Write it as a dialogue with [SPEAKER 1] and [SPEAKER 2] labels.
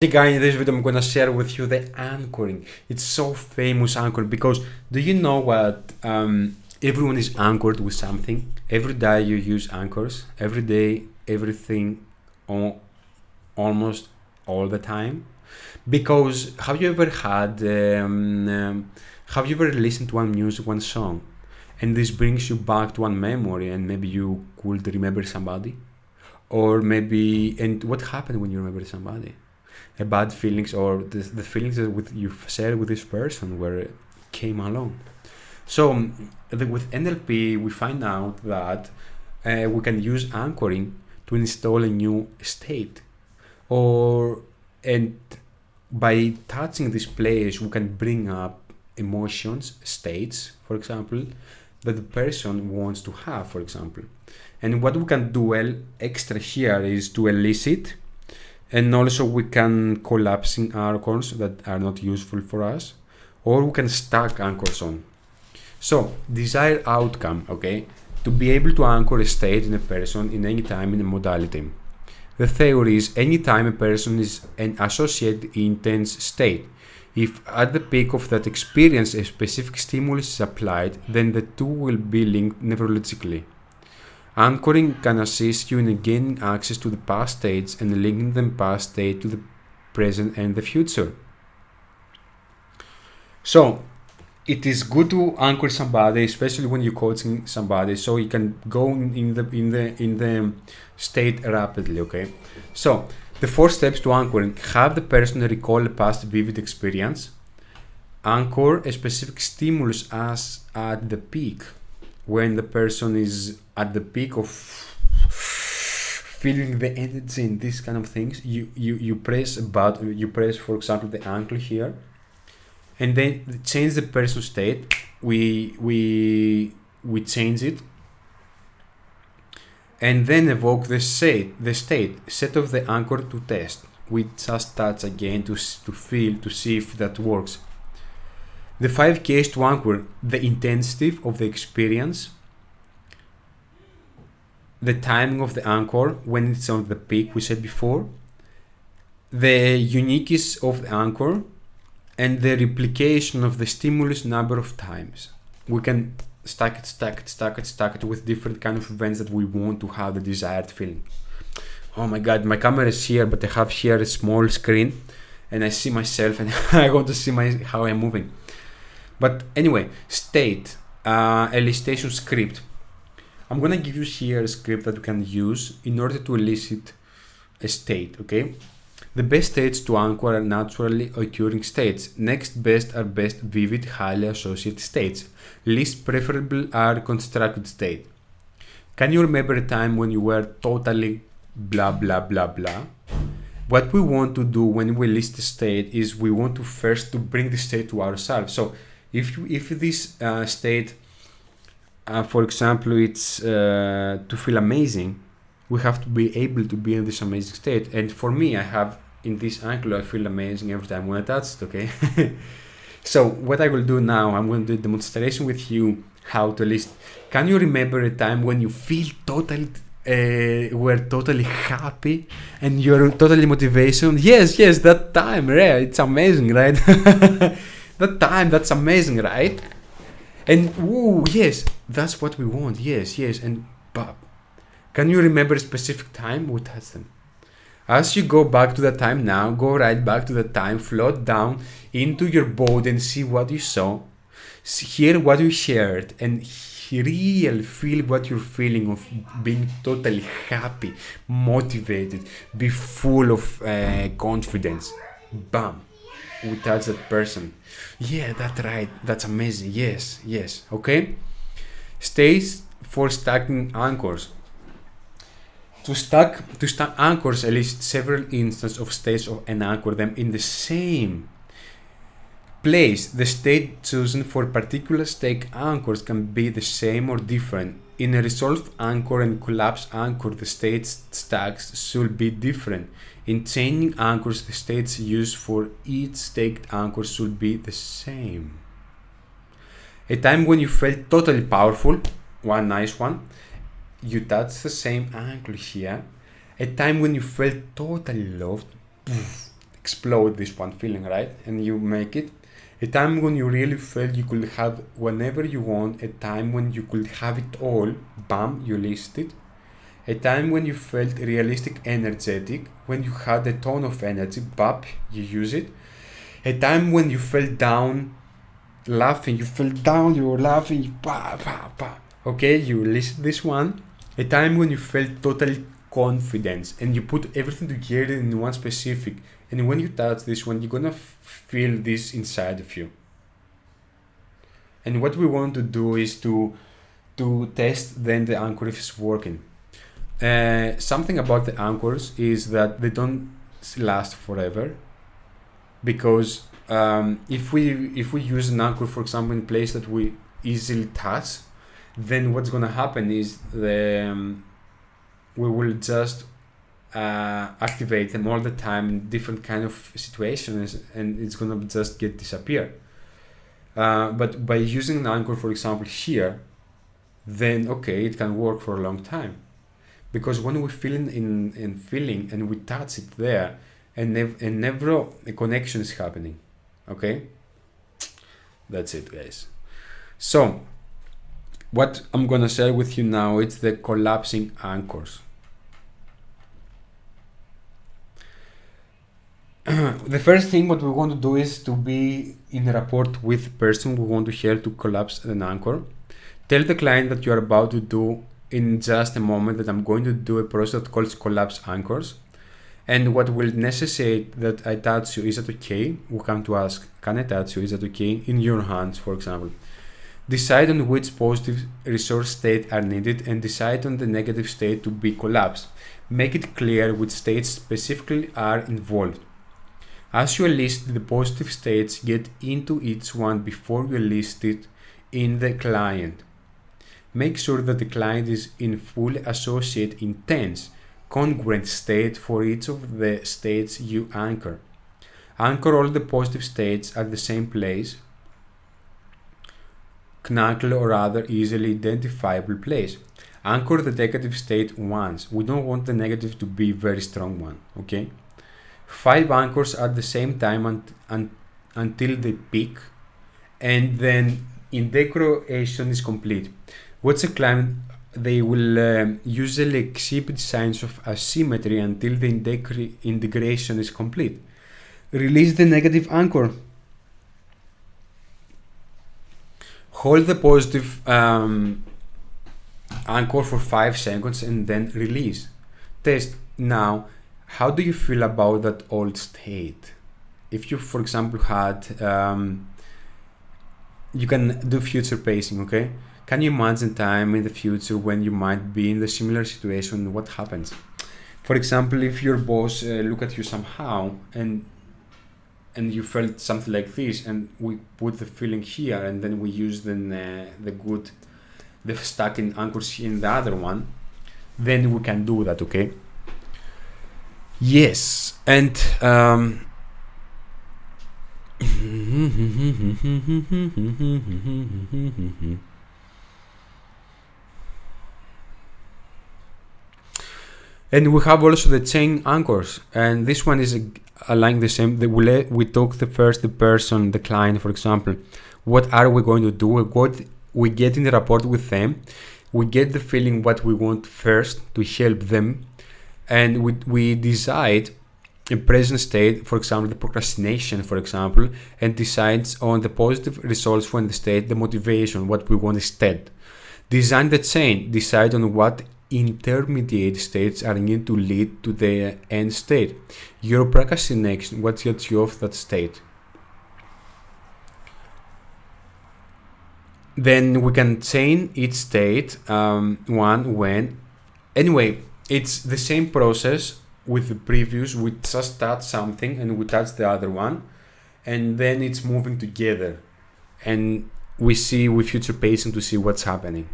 [SPEAKER 1] Hey guys, in this video I'm gonna share with you the anchoring. It's so famous anchor because do you know what everyone is anchored with something. Every day you use anchors. Every day, everything, almost all the time. Because have you ever listened to one music, one song, and this brings you back to one memory, and maybe you could remember somebody, or maybe and what happened when you remember somebody? A bad feelings or the feelings that you shared with this person where it came along. So with NLP, we find out that we can use anchoring to install a new state, or and by touching this place, we can bring up emotions, states, for example, that the person wants to have, for example. And what we can do extra here is to elicit, and also we can collapsing anchors that are not useful for us, or we can stack anchors on. So desired outcome, okay, to be able to anchor a state in a person in any time in a modality. The theory is any time a person is an associated intense state. If at the peak of that experience a specific stimulus is applied, then the two will be linked neurologically. Anchoring can assist you in gaining access to the past states and linking the past state to the present and the future. So it is good to anchor somebody, especially when you're coaching somebody, so you can go in the state rapidly. Okay. So the 4 steps to anchoring: have the person recall a past vivid experience, anchor a specific stimulus as at the peak. When the person is at the peak of feeling the energy and these kind of things, you press for example the ankle here, and then change the person state. We change it, and then evoke the state set of the anchor to test. We just touch again to feel, to see if that works. The 5 keys to anchor: the intensity of the experience, the timing of the anchor when it's on the peak, we said before, the uniqueness of the anchor, and the replication of the stimulus number of times. We can stack it with different kind of events that we want to have the desired feeling. Oh my god, my camera is here, but I have here a small screen and I see myself and I want to see how I'm moving. But anyway, state, elicitation script. I'm gonna give you here a script that you can use in order to elicit a state, okay? The best states to anchor are naturally occurring states. Next best are best vivid, highly associated states. Least preferable are constructed states. Can you remember a time when you were totally blah blah blah blah? What we want to do when we list a state is we want to first to bring the state to ourselves. So if this state, for example, it's to feel amazing, we have to be able to be in this amazing state. And for me, I have in this angle, I feel amazing every time when I touch it, okay? So what I will do now, I'm going to do a demonstration with you how to list. Can you remember a time when you feel totally were totally happy and you're totally motivation? Yes, that time, right? It's amazing, right? That time, that's amazing, right? And woo, yes, that's what we want. Yes, and but can you remember a specific time? We touched them. As you go back to that time now, go right back to that time, float down into your boat and see what you saw, hear what you shared, and really feel what you're feeling of being totally happy, motivated, be full of confidence. Bam, we touch that person. Yeah, that's right, that's amazing. Yes, okay. Stays for stacking anchors. To stack anchors, elicit several instances of states and anchor them in the same place. The state chosen for particular stack anchors can be the same or different. In a resolved anchor and collapsed anchor, the state stacks should be different. In chaining anchors, the states used for each stacked anchor should be the same. A time when you felt totally powerful, one nice one, you touch the same angle here. A time when you felt totally loved, explode this one feeling, right? And you make it a time when you really felt you could have whenever you want, a time when you could have it all, bam, you list it. A time when you felt realistic, energetic, when you had a ton of energy, bam, you use it. A time when you felt down, laughing, you fell down, you were laughing, you bah, bah, bah. Okay, you list this one. A time when you felt total confidence and you put everything together in one specific. And when you touch this one, you're gonna feel this inside of you. And what we want to do is to test then the anchor if it's working. Something about the anchors is that they don't last forever, because if we use an anchor, for example, in place that we easily touch, then what's gonna happen is we will just activate them all the time in different kind of situations, and it's gonna just disappear. But by using an anchor, for example, here, then okay, it can work for a long time, because when we feel in feeling and we touch it there, and never a connection is happening. Okay, that's it, guys. So what I'm gonna share with you now is the collapsing anchors. The first thing what we want to do is to be in a rapport with the person we want to help to collapse an anchor. Tell the client that you are about to do in just a moment that I'm going to do a process that calls collapse anchors. And what will necessitate that I touch you, is that okay? We come to ask, can I touch you? Is that okay? In your hands, for example. Decide on which positive resource state are needed and decide on the negative state to be collapsed. Make it clear which states specifically are involved. As you list the positive states, get into each one before you list it in the client. Make sure that the client is in full associate intense, congruent state for each of the states you anchor. Anchor all the positive states at the same place, knuckle or other easily identifiable place. Anchor the negative state once. We don't want the negative to be very strong one, okay? 5 anchors at the same time until they peak, and then integration is complete. What's a client? They will usually exhibit signs of asymmetry until the integration is complete. Release the negative anchor. Hold the positive anchor for 5 seconds and then release. Test. Now, how do you feel about that old state? If you, for example, had, you can do future pacing, okay? Can you imagine time in the future when you might be in the similar situation? What happens? For example, if your boss look at you somehow and you felt something like this, and we put the feeling here, and then we use the stacking anchors in the other one, then we can do that, okay? Yes, and and we have also the chain anchors, and this one is along the same. We talk the person, the client, for example. What are we going to do? We get in the rapport with them. We get the feeling what we want first to help them, and we decide a present state, for example, the procrastination, for example, and decides on the positive results from the state, the motivation, what we want instead. Design the chain. Decide on what intermediate states are needed to lead to the end state. Your procrastination, what gets you off that state. Then we can chain each state, one, when. Anyway, it's the same process with the previous. We just touch something and we touch the other one, and then it's moving together. And we see with future pacing to see what's happening.